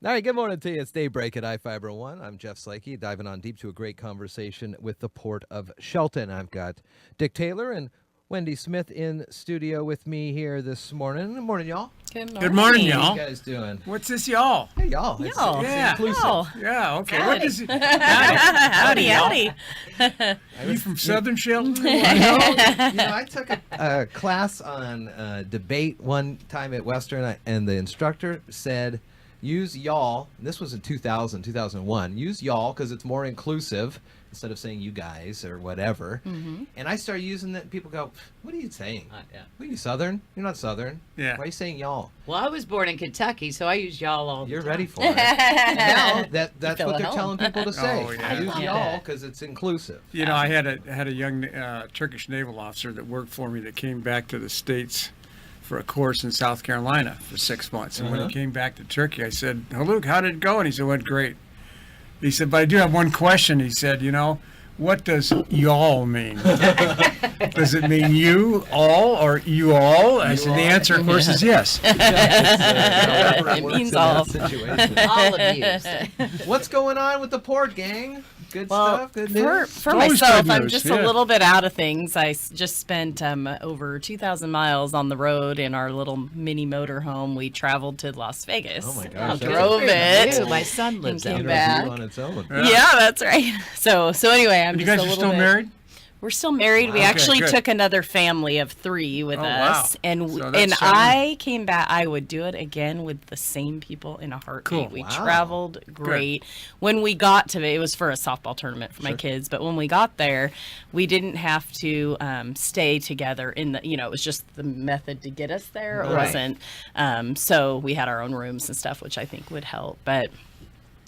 All right, good morning to you. It's Daybreak at I-501. I'm Jeff Slakey, diving on deep to a great conversation with the Port of Shelton. I've got Dick Taylor and Wendy Smith in studio with me here this morning. Good morning, y'all. Good morning, y'all. How you guys doing? What's this, y'all? Hey, y'all. Y'all. Yeah. Inclusive. Yeah, okay. Howdy. What does it... Howdy. Are you from Southern Shelton? I took a class on debate one time at Western, and the instructor said, use y'all. And this was in 2001. Use y'all because it's more inclusive instead of saying you guys or whatever. Mm-hmm. And I started using that. People go, what are you saying? What are you, Southern? You're not Southern. Yeah. Why are you saying y'all? Well, I was born in Kentucky, so I use y'all all the You're time. ready for it. Now that's feel what at they're home. telling people to say. Oh, yeah. Use y'all because it's inclusive. You know, I had a young Turkish naval officer that worked for me that came back to the States for a course in South Carolina for 6 months. And when he came back to Turkey, I said, "Oh, Luke, how did it go?" And he said, "It went great." He said, "But I do have one question." He said, "What does y'all mean? Does it mean you all or you all?" I said, "The answer, of course, is yes." It means all. All of you. What's going on with the port, gang? Good stuff? Good news? For Always myself, good I'm news, just yeah. a little bit out of things. I just spent over 2,000 miles on the road in our little mini motorhome. We traveled to Las Vegas. Oh, my gosh. Drove it. Ew, my son lives And out came there. back. On its own. Yeah, that's right. So anyway, I'm You just guys a are little still bit. married? We're still married. We Okay, actually good. took another family of 3 with Oh, us, wow. and So that's 7. I came back. I would do it again with the same people in a heartbeat. Cool. We Wow. traveled great. When we got to it was for a softball tournament for my kids, but when we got there, we didn't have to stay together in the. It was just the method to get us there. It Right. wasn't. So we had our own rooms and stuff, which I think would help, but.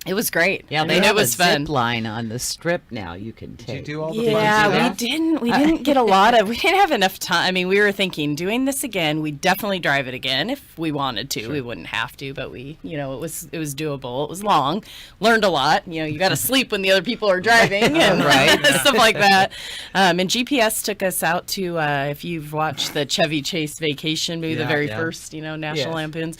It was great. Yeah, I they mean, have it was a fun. zip line on the strip now you can Did you take. do all the Yeah, fun stuff? we didn't get a lot of. We didn't have enough time. I mean, we were thinking doing this again. We'd definitely drive it again if we wanted to. We wouldn't have to, but it was doable. It was long. Learned a lot. You got to sleep when the other people are driving and stuff like that. And GPS took us out to. If you've watched the Chevy Chase Vacation movie, the Yeah, very yeah. first, National Yes. Lampoons,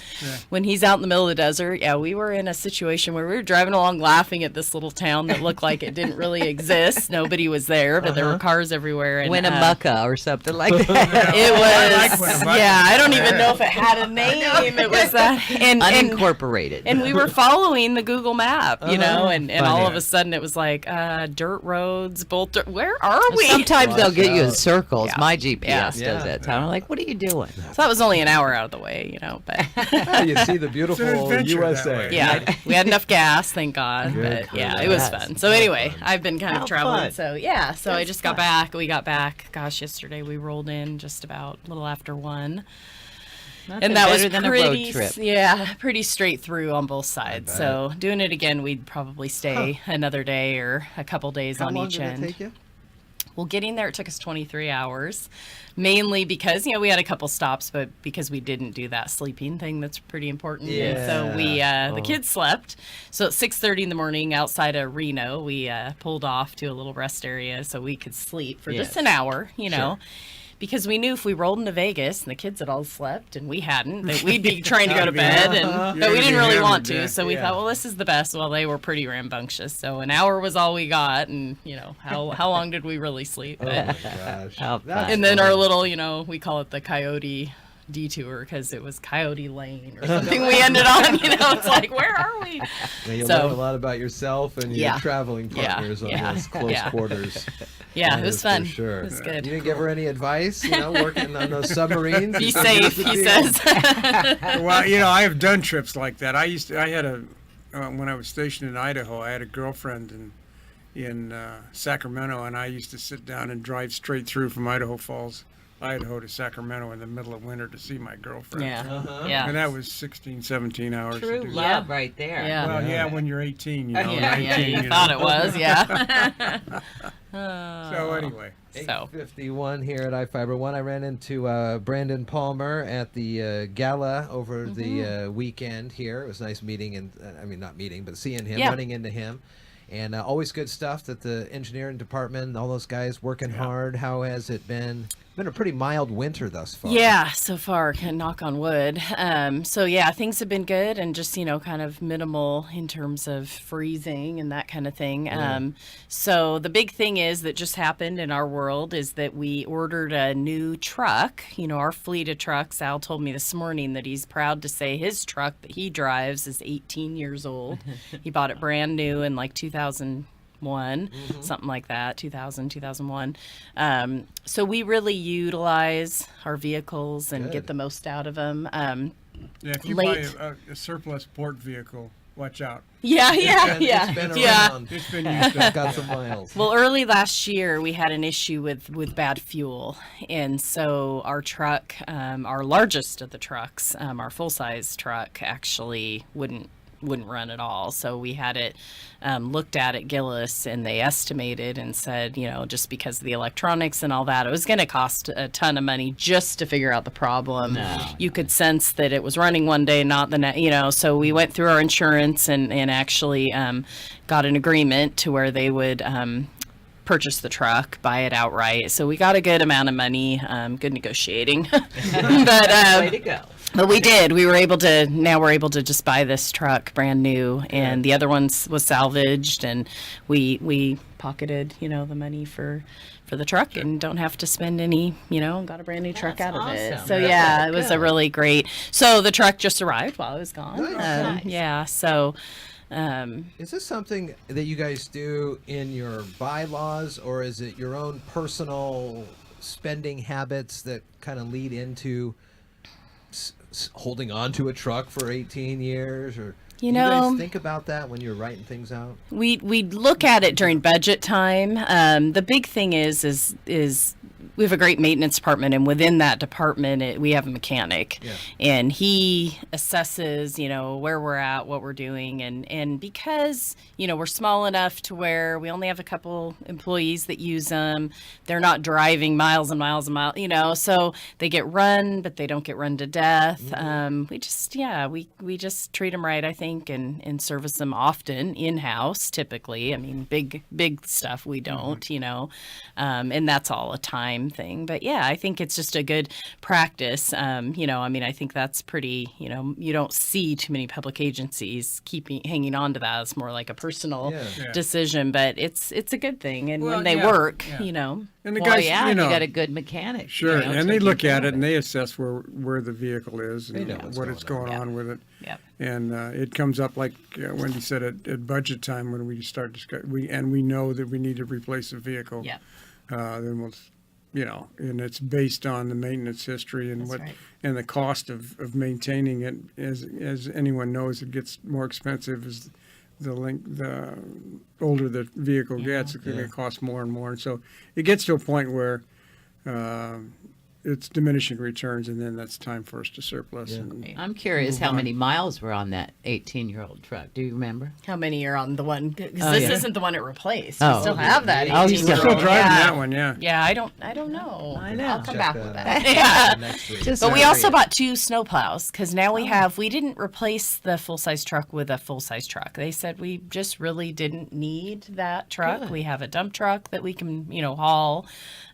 when he's out in the middle of the desert. Yeah, we were in a situation where we were driving along, laughing at this little town that looked like it didn't really exist. Nobody was there, but there were cars everywhere. And, Winnemucca or something like that. it was, I like Winnemucca. yeah, I don't even know if it had a name. It was that, and Unincorporated. and we were following the Google map, and all Funny. of a sudden it was like dirt roads, where are we? Sometimes they'll get you in out. circles. Yeah. My GPS Yeah. does that. So I'm like, what are you doing? So that was only an hour out of the way, but Yeah, you see the beautiful adventure that USA. way. yeah, we had enough gas, thank God. Good But for yeah, that. it was Yes. fun. So anyway, I've been kind How of traveling. fun. So yeah, so I That's just got fun. back. We got back. Gosh, yesterday we rolled in just about a little after 1. Nothing And that was better than a pretty, road trip. yeah, pretty straight through on both sides. bet. So doing it again, we'd probably stay another day or a couple days How on long each did end. it take you? Well, getting there, it took us 23 hours, mainly because, we had a couple stops, but because we didn't do that sleeping thing, that's pretty important. And so we, the kids slept. So at 6:30 in the morning outside of Reno, we pulled off to a little rest area so we could sleep for just Yes. an hour, because we knew if we rolled into Vegas and the kids had all slept and we hadn't, that we'd be trying to go to bed, but we didn't really want to. So we thought, well, this is the best. Well, they were pretty rambunctious. So an hour was all we got. And, how long did we really sleep? Oh, But, my gosh. How That's fun. and then fun. our little, we call it the Coyote detour because it was Coyote Lane or something we ended on. It's like, where are we? Yeah, you So- learn a lot about yourself and your Yeah. traveling Yeah, partners on yeah, those close yeah. quarters. Yeah, That it was is for fun. Sure. It was good. You didn't give her any advice, working on those submarines? Be You said, "Here's safe, the he deal." says. Well, I have done trips like that. I had when I was stationed in Idaho, I had a girlfriend in Sacramento, and I used to sit down and drive straight through from Idaho Falls, Idaho to Sacramento in the middle of winter to see my girlfriend. Yeah, yeah. And that was 16, 17 hours True to do. love Yeah. right there. Yeah. Well, yeah, when you're 18, Yeah, 19, you know. thought it was, yeah. So anyway, So 8:51 here at I-501. I ran into Brandon Palmer at the gala over the weekend here. It was a nice meeting, and not meeting, but seeing him, Yeah. running into him. And always good stuff that the engineering department and all those guys working hard. How has it been? Been a pretty mild winter thus far. Yeah, so far, can knock on wood. So yeah, things have been good and just, kind of minimal in terms of freezing and that kind of thing. So the big thing is that just happened in our world is that we ordered a new truck, our fleet of trucks. Al told me this morning that he's proud to say his truck that he drives is 18 years old. He bought it brand new in like 2001, something like that, 2001. So we really utilize our vehicles and get the most out of them. If you buy a surplus port vehicle, watch out. It's been around. It's been used up. Got some miles. Well, early last year, we had an issue with bad fuel. And so our truck, our largest of the trucks, our full-size truck, actually wouldn't run at all. So we had it looked at Gillis, and they estimated and said, just because of the electronics and all that, it was going to cost a ton of money just to figure out the problem. You could sense that it was running one day, not the next, so we went through our insurance and actually got an agreement to where they would purchase the truck, buy it outright. So we got a good amount of money, good negotiating. But Way to go. But we did. Now we're able to just buy this truck brand new, and the other one was salvaged, and we pocketed, the money for the truck and don't have to spend any, got a brand new truck out of it. Awesome. So it was a really great. So the truck just arrived while I was gone. Nice. Yeah. So. Is this something that you guys do in your bylaws, or is it your own personal spending habits that kind of lead into holding on to a truck for 18 years? Or do you guys think about that when you're writing things out? We look at it during budget time. The big thing is we have a great maintenance department, and within that department, we have a mechanic, and he assesses, where we're at, what we're doing, and because we're small enough to where we only have a couple employees that use them, they're not driving miles and miles and miles, so they get run, but they don't get run to death. We just treat them right, I think, and service them often in-house, typically. I mean, big stuff we don't, and that's all a time thing. But I think it's just a good practice. I think that's pretty, you don't see too many public agencies hanging on to that. It's more like a personal decision, but it's a good thing. And when they work, And the Well, guys, you got a good mechanic. Sure, and they taking look care at of it and they assess where the vehicle is and know what it's going on with it. Yep. And it comes up, like Wendy said, at budget time when we start discussing, we know that we need to replace a vehicle. Yep. Then we'll, and it's based on the maintenance history and That's right. and the cost of maintaining it. As anyone knows, it gets more expensive as the older the vehicle gets. It's going to cost more and more. And so it gets to a point where it's diminishing returns, and then that's time for us to surplus. Yeah. And I'm curious how on. many miles were on that 18-year-old truck. Do you remember? How many are on the one? Because Oh, this yeah. isn't the one it replaced. Oh, We still okay. have that. Oh, you 18-year-old. We're still driving Yeah. that one, yeah. Yeah, I don't know. I know. I'll come Check back that with out. that. Yeah. Next week. Just But we curious. also bought 2 snowplows because now we didn't replace the full-size truck with a full-size truck. They said we just really didn't need that truck. Good. We have a dump truck that we can, haul.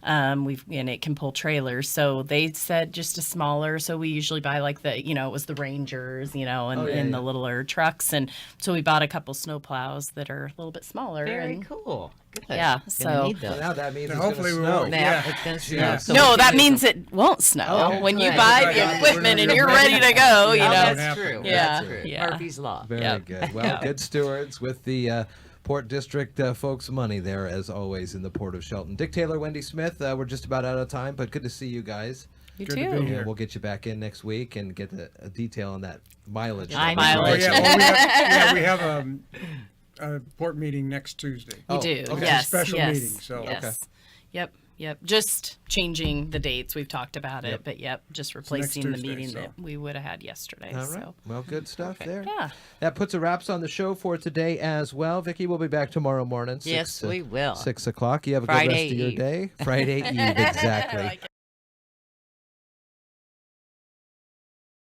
And it can pull trailers. So they said just a smaller. So we usually buy like the, it was the Rangers, and the littler trucks. And so we bought a couple snowplows that are a little bit smaller. Very and, cool. Good. Yeah, Gonna so- need So those. now that means And it's hopefully going we to snow. won't. Yeah, Yeah. it's gonna snow. Yeah. So No, we that can use means them. it won't snow Oh, when you good. buy Right. the equipment and We're you're ready ready to go. Oh, You know, that's happen. true. Yeah, That's true. yeah. Murphy's Law. Very Yep. good. Well, good stewards with the Port District folks' money there, as always, in the Port of Shelton. Dick Taylor, Wendy Smith, we're just about out of time, but good to see you guys. you Good to too. be here. And we'll get you back in next week and get a detail on that mileage. I know. Mileage. Oh, yeah, well, we have a port meeting next Tuesday. You Oh, do. okay. Yes. Special yes, meeting, so- yes. Yep. Just changing the dates. We've talked about it, Yep. but just replacing the Tuesday, meeting so. that we would have had yesterday. All right. So Well, good stuff there. yeah. That puts a wraps on the show for today as well. Vicki will be back tomorrow morning. Yes, we will. 6 o'clock. You have a good Friday rest of your Eve. day. Friday Eve, exactly.